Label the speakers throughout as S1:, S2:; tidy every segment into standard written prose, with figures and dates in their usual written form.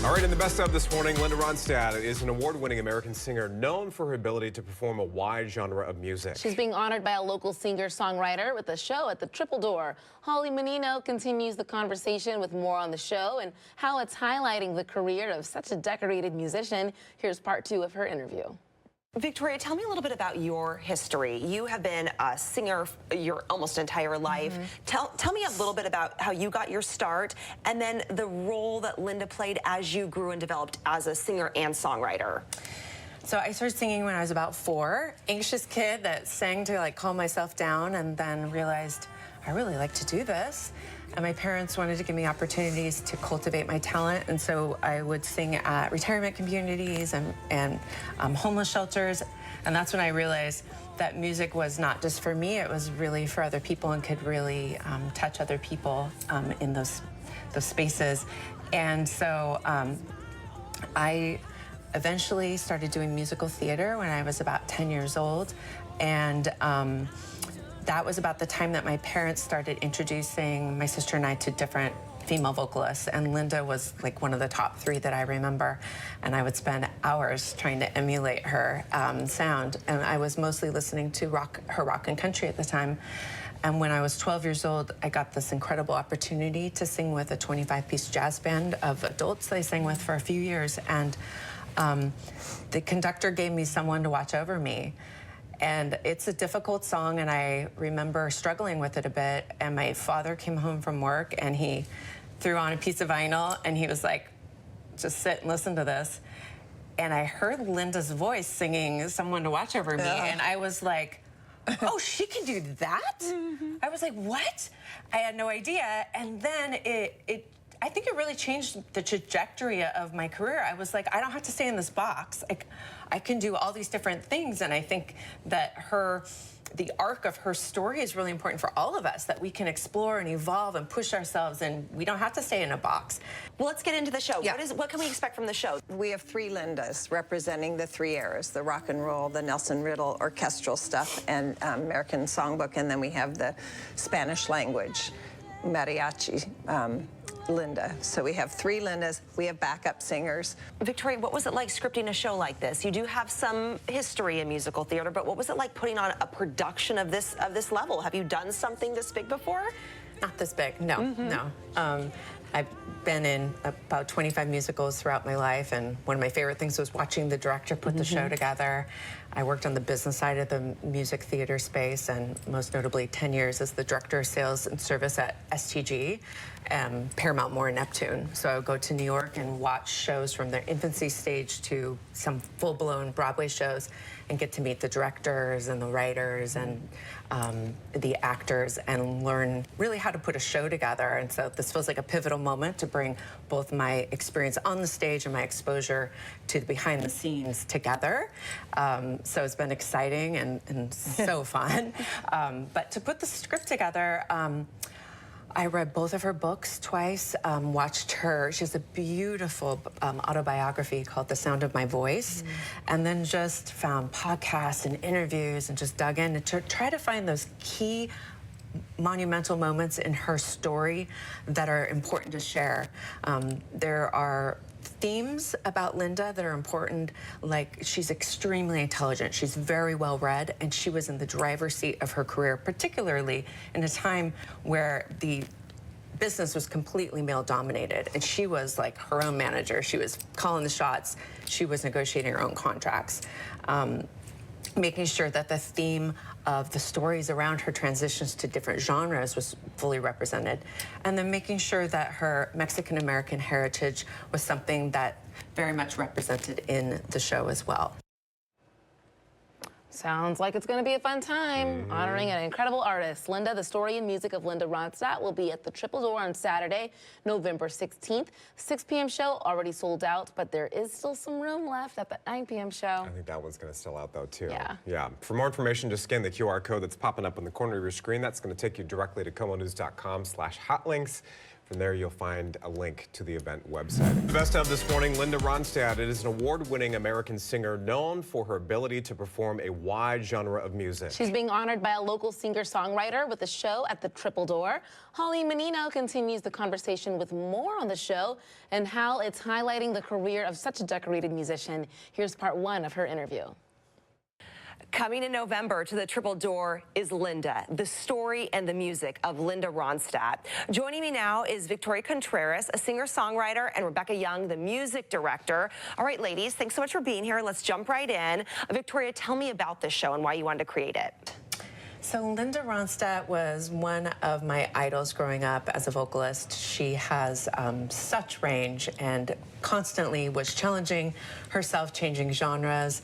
S1: All right, in the best of this morning, Linda Ronstadt is an award-winning American singer known for her ability to perform a wide genre of music.
S2: She's being honored by a local singer-songwriter with a show at the Triple Door. Holly Menino continues the conversation with more on the show and how it's highlighting the career of such a decorated musician. Here's part 2 of her interview.
S3: Victoria, tell me a little bit about your history. You have been a singer your almost entire life. Tell me a little bit about how you got your start and then the role that Linda played as you grew and developed as a singer and songwriter.
S4: So I started singing when I was about 4. Anxious kid that sang to calm myself down, and then realized I really like to do this. And my parents wanted to give me opportunities to cultivate my talent, and so I would sing at retirement communities and homeless shelters. And that's when I realized that music was not just for me, it was really for other people and could really touch other people in those spaces. And so I eventually started doing musical theater when I was about 10 years old. And that was about the time that my parents started introducing my sister and I to different female vocalists, and Linda was like one of the top 3 that I remember, and I would spend hours trying to emulate her sound, and I was mostly listening to her rock and country at the time. And when I was 12 years old, I got this incredible opportunity to sing with a 25-piece jazz band of adults that I sang with for a few years, and the conductor gave me someone to watch over me. And it's a difficult song, and I remember struggling with it a bit. And my father came home from work, and he threw on a piece of vinyl, and he was like, just sit and listen to this. And I heard Linda's voice singing Someone to Watch Over Me, and I was like, oh, she can do that? I was like, what? I had no idea. And then I think it really changed the trajectory of my career. I was like, I don't have to stay in this box. I can do all these different things, and I think that the arc of her story is really important for all of us, that we can explore and evolve and push ourselves, and we don't have to stay in a box.
S3: Well, let's get into the show.
S5: Yeah.
S3: What can we expect from the show?
S5: We have 3 Lindas representing the 3 eras, the rock and roll, the Nelson Riddle orchestral stuff, and American songbook, and then we have the Spanish language, mariachi. Linda. So we have 3 Lindas. We have backup singers.
S3: Victoria, what was it like scripting a show like this? You do have some history in musical theater, but what was it like putting on a production of this level? Have you done something this big before?
S4: Not this big, no, no. I've been in about 25 musicals throughout my life, and one of my favorite things was watching the director put the show together. I worked on the business side of the music theater space, and most notably 10 years as the director of sales and service at STG, Paramount More Neptune. So I would go to New York and watch shows from their infancy stage to some full-blown Broadway shows and get to meet the directors and the writers and the actors and learn really how to put a show together. And so this feels like a pivotal moment to bring both my experience on the stage and my exposure to the behind the scenes together. So it's been exciting and so fun. But to put the script together, I read both of her books twice, watched her. She has a beautiful autobiography called The Sound of My Voice, and then just found podcasts and interviews and just dug in to try to find those key monumental moments in her story that are important to share. There are themes about Linda that are important, like she's extremely intelligent, she's very well read, and she was in the driver's seat of her career, particularly in a time where the business was completely male dominated, and she was like her own manager. She was calling the shots, she was negotiating her own contracts. Making sure that the theme of the stories around her transitions to different genres was fully represented. And then making sure that her Mexican-American heritage was something that very much represented in the show as well.
S2: Sounds like it's going to be a fun time honoring an incredible artist. Linda, the story and music of Linda Ronstadt will be at the Triple Door on Saturday, November 16th. 6 p.m. show already sold out, but there is still some room left at the 9 p.m. show.
S1: I think that one's going to sell out, though, too.
S2: Yeah.
S1: For more information, just scan the QR code that's popping up on the corner of your screen. That's going to take you directly to KOMOnews.com/hotlinks. For and there you'll find a link to the event website. The best of this morning, Linda Ronstadt. It is an award-winning American singer known for her ability to perform a wide genre of music.
S2: She's being honored by a local singer-songwriter with a show at the Triple Door. Holly Menino continues the conversation with more on the show and how it's highlighting the career of such a decorated musician. Here's part one of her interview.
S3: Coming in November to the Triple Door is Linda, the story and the music of Linda Ronstadt. Joining me now is Victoria Contreras, a singer-songwriter, and Rebecca Young, the music director. All right, ladies, thanks so much for being here. Let's jump right in. Victoria, tell me about this show and why you wanted to create it.
S4: So Linda Ronstadt was one of my idols growing up as a vocalist. She has such range and constantly was challenging herself, changing genres.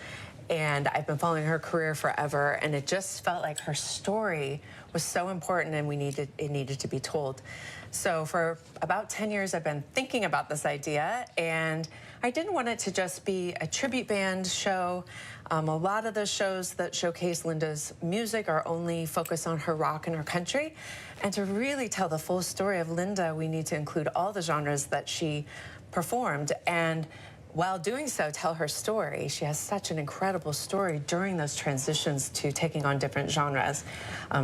S4: And I've been following her career forever, and it just felt like her story was so important and it needed to be told. So for about 10 years, I've been thinking about this idea, and I didn't want it to just be a tribute band show. A lot of the shows that showcase Linda's music are only focused on her rock and her country. And to really tell the full story of Linda, we need to include all the genres that she performed. And while doing so, tell her story. She has such an incredible story during those transitions to taking on different genres.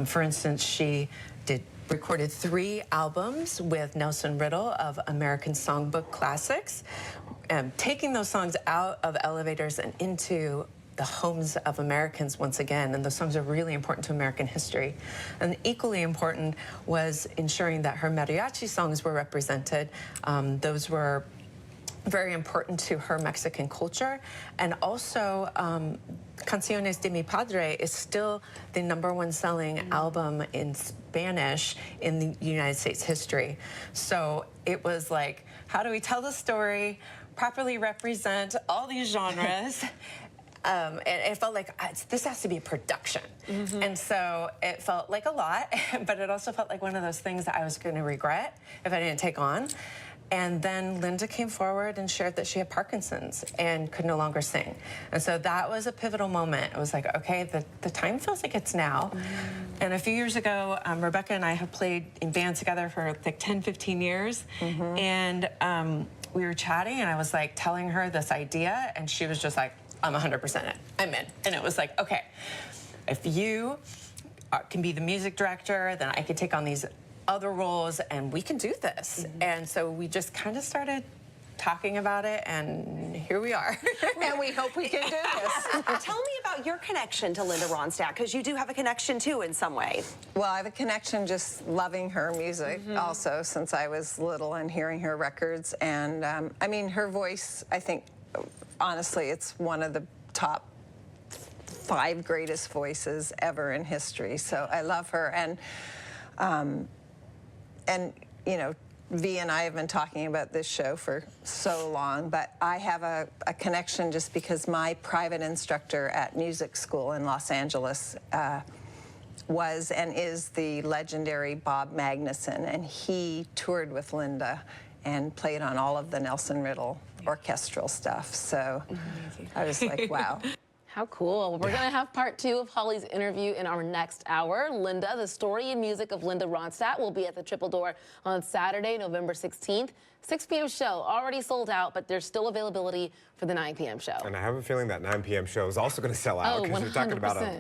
S4: For instance, she recorded 3 albums with Nelson Riddle of American Songbook Classics, taking those songs out of elevators and into the homes of Americans once again, and those songs are really important to American history. And equally important was ensuring that her mariachi songs were represented. Those were very important to her Mexican culture. And also, Canciones de mi Padre is still the #1 selling album in Spanish in the United States history. So it was like, how do we tell the story, properly represent all these genres? And it felt like this has to be a production. And so it felt like a lot, but it also felt like one of those things that I was going to regret if I didn't take on. And then Linda came forward and shared that she had Parkinson's and could no longer sing. And so that was a pivotal moment. It was like, okay, the time feels like it's now. And a few years ago, Rebecca and I have played in bands together for like 10, 15 years. And we were chatting, and I was like telling her this idea, and she was just like, I'm 100% in. I'm in. And it was like, okay, if you can be the music director, then I can take on these other roles, and we can do this. And so we just kind of started talking about it, and here we are.
S5: And we hope we can do this.
S3: Tell me about your connection to Linda Ronstadt, because you do have a connection too in some way.
S5: Well, I have a connection just loving her music also since I was little and hearing her records. And I mean, her voice, I think, honestly, it's one of the top 5 greatest voices ever in history. So I love her. And you know, V and I have been talking about this show for so long, but I have a connection just because my private instructor at music school in Los Angeles was and is the legendary Bob Magnuson, and he toured with Linda and played on all of the Nelson Riddle orchestral stuff. So I was like, wow.
S2: How cool. We're going to have part 2 of Holly's interview in our next hour. Linda, the story and music of Linda Ronstadt, will be at the Triple Door on Saturday, November 16th. 6 p.m. show, already sold out, but there's still availability for the 9 p.m. show.
S1: And I have a feeling that 9 p.m. show is also going to sell out, because we're talking about a